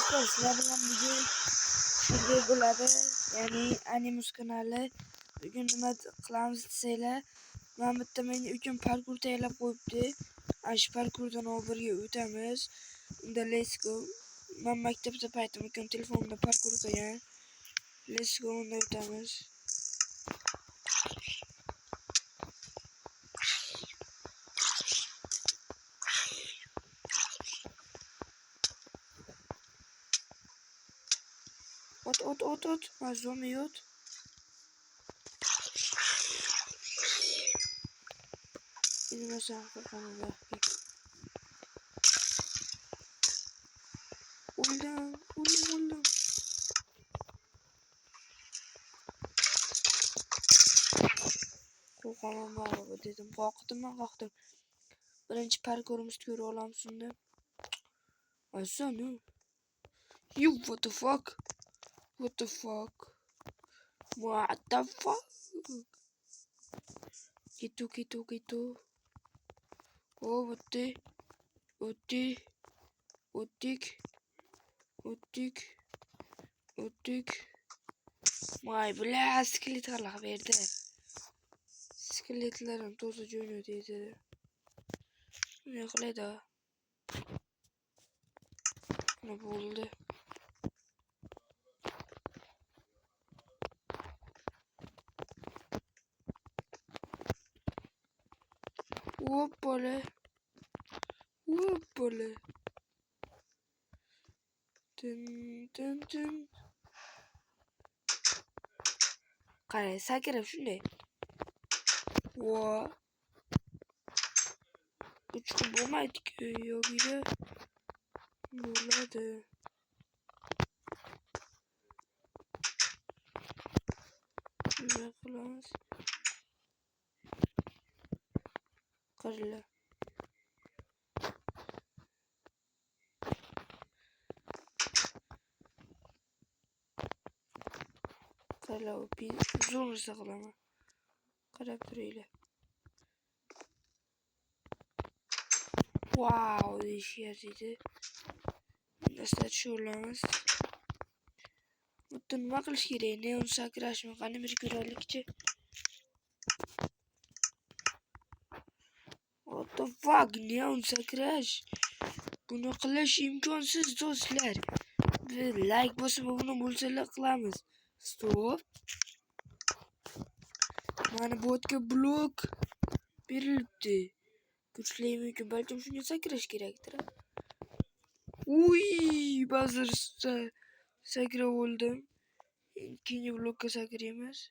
Arkadaşlar sizler bilen bugün video bo'ladi, ya'ni Animus kanali. Bugun nima qilamiz desanglar, men bitta men uchun parkur tayyorlab qo'yibdi. Shu parkurdan birga o'tamiz. Unda let's go. Men maktabda paytim ukam telefonimda parkur qilgan. Let's go, unda o'tamiz. Ot. Mazlum yot. İnme sen kafanı. Uldum. Korkamam var dedim. Kalktım. Birinci parkurumuzu görü olamsın da. Asana. You what the fuck? What the fuck? Gitu. Oh, Otik. Vay bile skelet Allah verdi. Skeletlerin tozu cönü dedi. Ne kılaydı? Ne buldu? Hoppala. Dın. Kare sakirem şunday. Wow. Uçku bulmaydı ki yok bile. Buladı. Ne kılamaz? Karıla. Karıla bir zor saklama. Karakteriyle. Wow, iş yeriydi. Nasıl açıyorlarız? Mutun makılış gereği neon sakıraşmak hani bir güzellikçi. What the fuck, neon sakıraş? Bunu kılaş imkansız dostlar. Ve like basıp bunu bulsalar kılamız. Stop. Mana botga blok berilibdi. Güçleyim için belki şunu sakıraş gerektir. Uy, bazır sakıra oldum. İkinci blokka sakırayımız.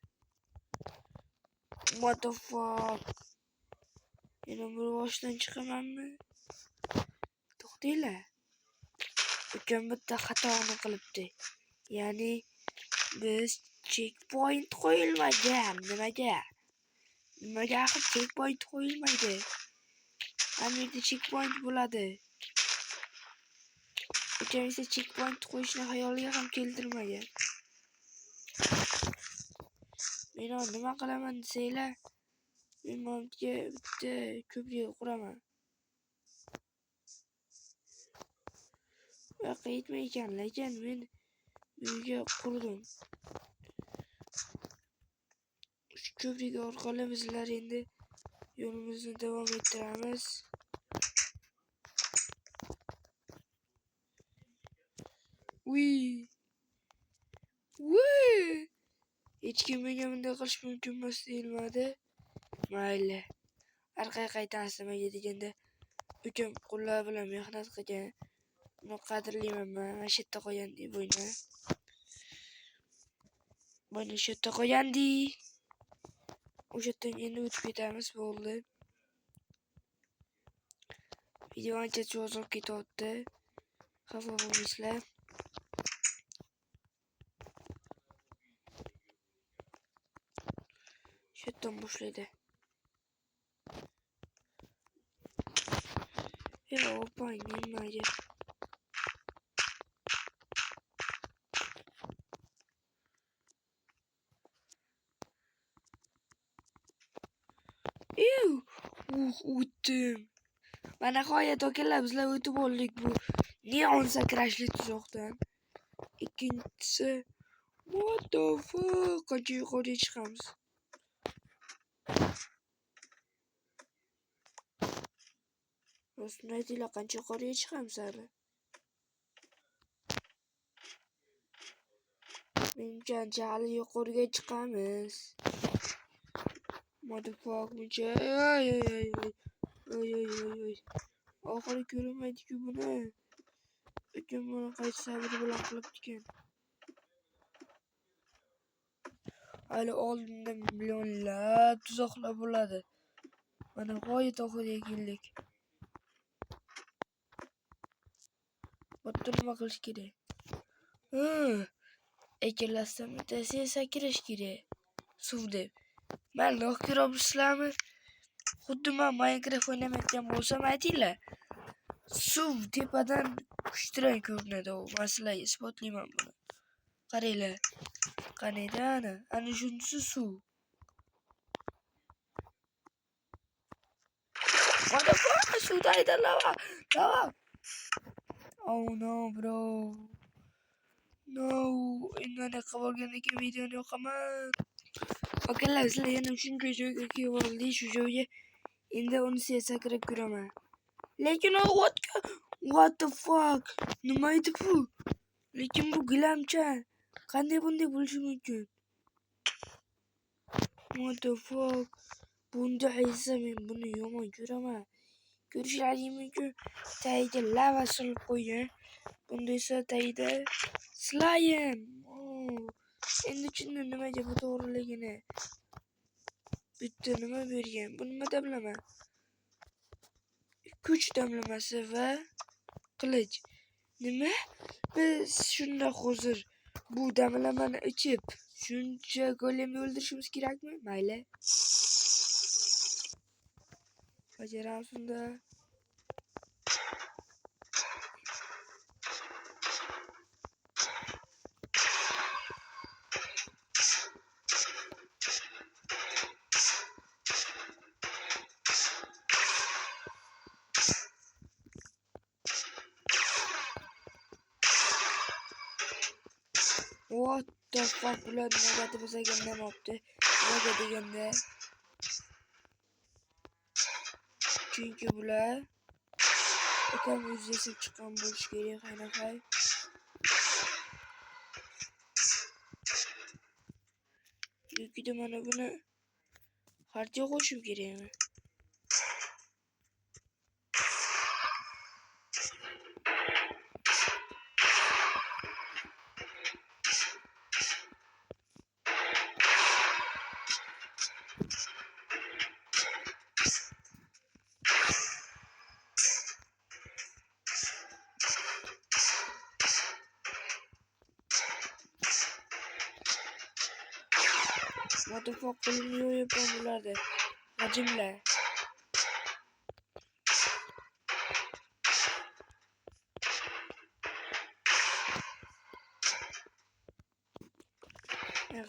What the fuck? Yine bu baştan çıkamam mı? Çok değil ha. Hüküm bitti hatanı kılıptı. Yani biz checkpoint koyulmadı. Nimaga axir checkpoint qo'yilmaydi? Amirda checkpoint bo'ladi. Ukam esa checkpoint qo'yishni xayoliga ham keltirmagan. Men nima qilaman desanglar, men bunga bitta ko'prik quraman. Yo'q yetmay ekan, lekin men uyga qurdim. Shu ko'prik orqali bizlar endi yo'limizni davom ettiramiz. Uy. Hech kim menga bunday qilish mumkin emas deyilmadi. Mayli. Orqaga qaytamiz nimaga deganda ukam qo'llar bilan mehnat qilgan. Uni qadrlayman men. Mana shu yerda qo'ygan deb o'yna. Mana shu yerda qo'ygandi. O'sha yerdan endi o'tib ketamiz bo'ldi. Video ancha cho'zilib ketyapti. Xafa bo'lmaysizlar. Shu yerdan boshlaydi. Opang nimaga? O'tdim. Va nihoyat akalar bizlar o'tib oldik bu neon sakrashli tuzoqdan. Ikkinchisi what the fuck, qancha yuqoriga chiqamiz. Rostini aytinglar, qancha yuqoriga chiqamiz hali. Menimcha hali yuqoriga chiqamiz. Motherfuck buncha. Oy. Oxiri ko'rmaydi-ku buni. Lekin buni qaysi sabri bilan qilibdi-kan. Hali oldinda millionlab tuzoqlar bo'ladi. Mana g'oyat oxiriga keldik. Butun nima qilish kerak? Ekinlasdan bittasiga sakirash kerak. Suv deb. Malloh ko'ryapsizlarmi? Xuddi men Minecraft o'ynamayotgan bo'lsam aytinglar. Suv tepadan kuchtirang ko'rinadi. Men sizlarga isbotlayman buni. Qaranglar. Qaniydi ana shunisi suv. Motherfucker, suvdaydi lava. Oh no, bro. No, endi qilgandan keyin videoni yoqaman. Akalar, sizlar yana shunday joyga kelib oldik, shu joyga endi uni sakrab ko'raman. Lekin u what the fuck? Nima edi bu? Lekin bu gilamcha. Qanday bunday bo'lishi mumkin? What the fuck? Bunda esa men buni yomon ko'raman. Ko'rishlaring mumkin. Tagiga lava solib qo'ygan. Bunda esa tagida slime. Endi tushundim nimaga bu to'g'riligini. Bitta nima bergan? Bu nima damlama? Kuch damlamasi va qilich. Nima? Biz shunda hozir bu damlamani ichib shuncha golemni o'ldirishimiz kerakmi? Mayli. Bajaramiz unda. What the fuck, bular nimaga bizga nemapti? Nimaga deganda? Chunki bular akam o'zi yasab chiqqan bo'lishi kerak, qanaqa? Yoki mana buni xartga qo'shib kerakmi? What the fuck, qo'limni yo'yapman bularni. G'ajimlar.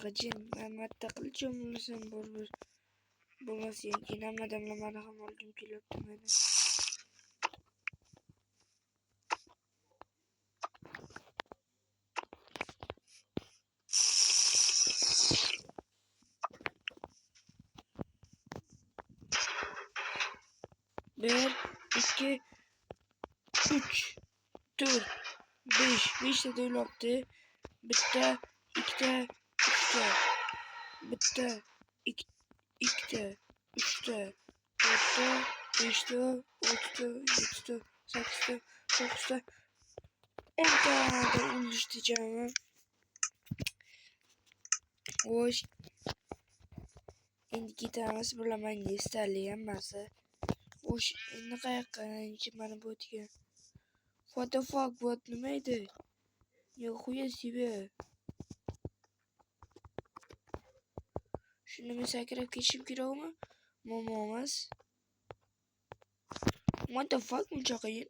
G'ajim, men marta qilchim bo'lsam bo'lmas ekan. Hamma damlamani ham oldim kelyapti mana. Bir, ikki, uch, to'rt, beshta to'ylabdi. Bitta, ikkita, uchta. Bitta, ikkita, uchta, to'rtta, beshta, oltita, yettita, sakkizta, to'qqizta, 10ta o'lishdi jami. Xo'sh. Endi ketamiz, bilaman, yestali hammasi. Xo'sh, endi qayoqqa? Mana bu yerga. What the fuck, what nima edi? Yo'q, себе. Shuni men sakrab ketishim kerakmi? Momomas. What the fuck, buncha qiyin.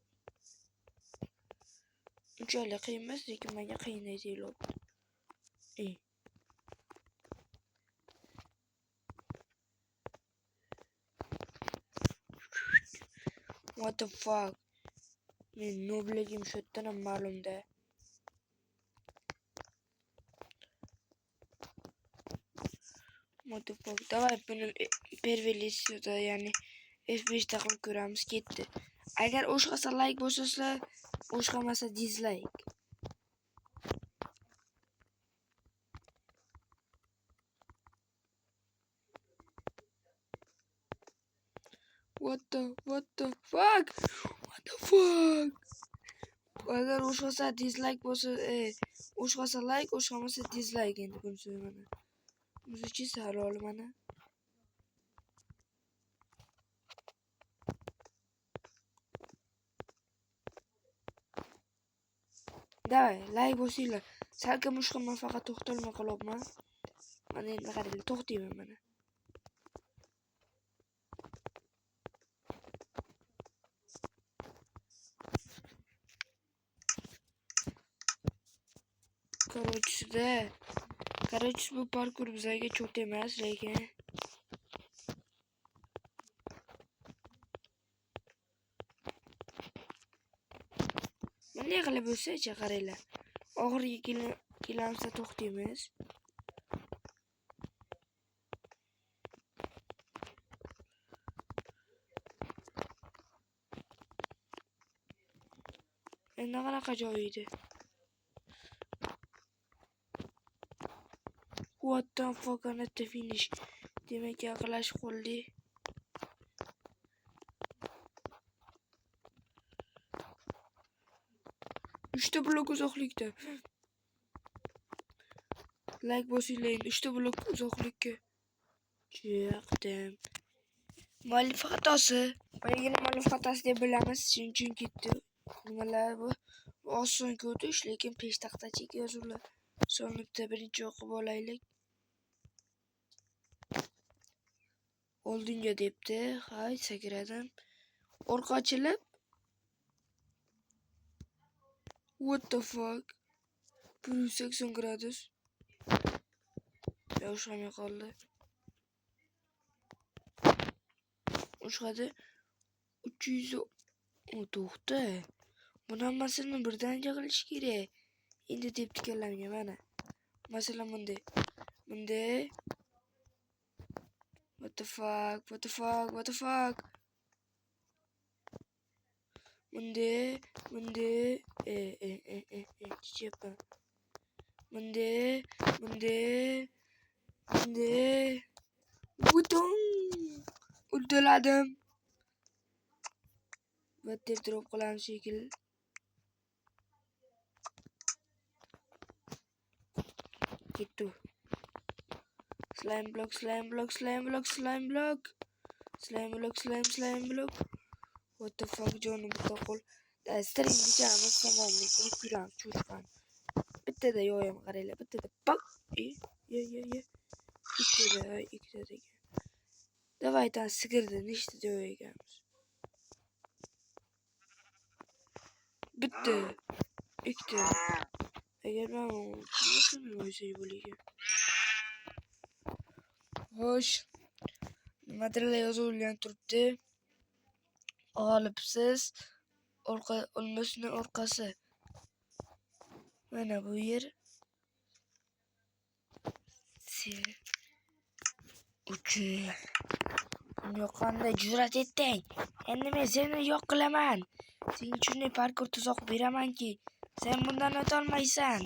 Unchalik qiyin emas, lekin menga qiyin deyiladi. What What the fuck? Men nobligim shu yerdan ham ma'lum-da. What the fuck? Davay buni pervelisiyoda, ya'ni F5 da qilib ko'ramiz. Ketdi. Agar o'shqasa like bo'lsa, o'shqamasa dislike. What the fuck? What the fuck? Agar o'shqasa dislike bo'lsa, o'shqasa like, o'shqamasa dislike endi bunisi mana. Bunisi halol mana. Davay, like bosinglar. Salkam o'shqaman faqat to'xtalmay qolyapman. Mana endi qaranglar, to'xtayman mana. Короче, bu parkur bizga cho't emas, lekin bunday qilib bo'lsa-chi, qaranglar. Oxirgi kelamizda to'xtaymiz. Endi qanaqa joy edi? What the fuck, ana finish. Demak, yaqinlashib qoldik. Uchta blok uzoqlikda. Like bosinglar endi 3 blok uzoqlikka. Chiqdim. Muallif xatosi. Mana muallif xatosi deb bilamiz, chunki ketdi. Nimalar bu? Oson ko'rish, lekin peshtaxtachiga yozuvlar. Sonlikda birinchi o'qib olaylik. Oldinga debdi. Hay, sakradim. Orqa ochilib. What the fuck? 180 gradus. Yavşamay qoldi. O'shqadi 300 to'xta. Buni hammasini birdaniga qilish kerak. Endi debdi kallamga mana. Masalan bunday. What the fuck? Bunday. Chiqyapman. Bunday. Buton. Uddaladim. Battery drop qilamiz shekilli. Ketdi. Slime block. What the fuck, jonim qo'l. String diyamiz, tamomlik qilib ko'ramiz, cho'chqani. Bittada yo'yam qaranglar, bittada bak. Ikkita. Davay tan sigirdi, nechta joy ekanmiz. Bitta. Ikkita. Agar men shuni o'ysak bo'laydi. Xo'sh. Nimadir yozilgan turibdi. G'olibsiz. Olmosning orqasi. Mana bu yer. Yo'qanda jur'at etding. Endi men seni yo'q qilaman. Sen shunday parkur tuzoq beramanki, sen bundan o'tolmaysan.